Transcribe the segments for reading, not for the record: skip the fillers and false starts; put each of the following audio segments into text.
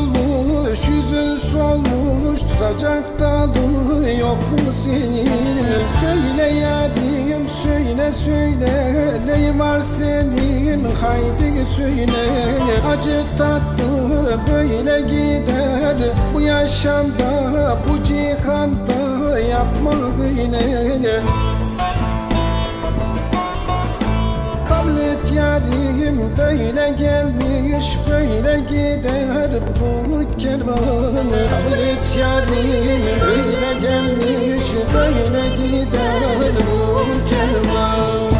olmuş, yüzün solmuş, tutacak dalı yok mu senin? Söyle yarim, söyle söyle, neyi var senin? Haydi söyle. Acı tatlı böyle gider bu yaşamda, bu cihanda, yapma böyle. Kabul et yarim, böyle gelmiş böyle gider bu kervan. Kabul et yarim, böyle gelmiş böyle gider bu kervan.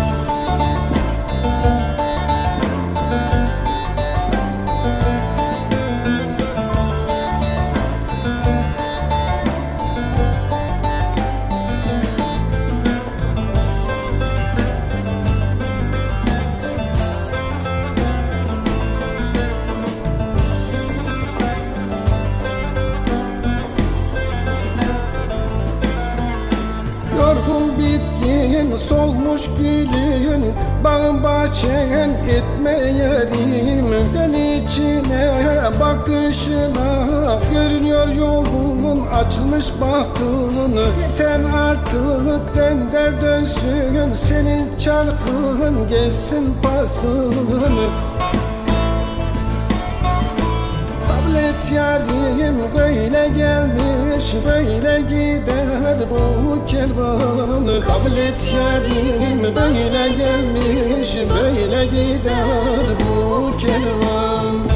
Yorgun bitkin, solmuş gülün, bağın bahçen etme yarim. Gel içine, bak dışına, görünüyor yolun, açılmış bahtın. Yeter artık, dönder dönsün, senin çarkın geçsin pasın. Kabul et yarim, böyle gelmiş böyle gider bu kervan. Kabul et yarim, böyle gelmiş böyle gider bu kervan.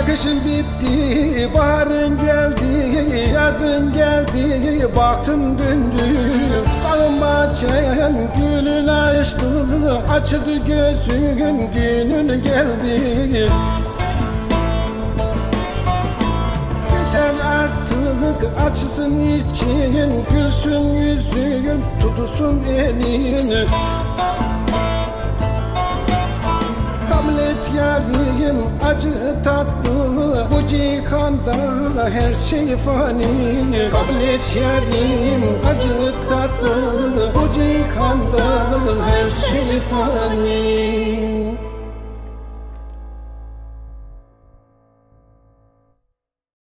Kışın bitti, baharın geldi, yazın geldi, baktın döndü. Bağın bahçen gülün açtı, açıldı gözün, günün geldi. Yeter artık, açsın için, gülsün yüzün, tutulsun elin. Kabul et yarim, acı tatlı bu cihanda, her şey fani. Kabul et yarim, acı tatlı bu cihanda, her şey fani.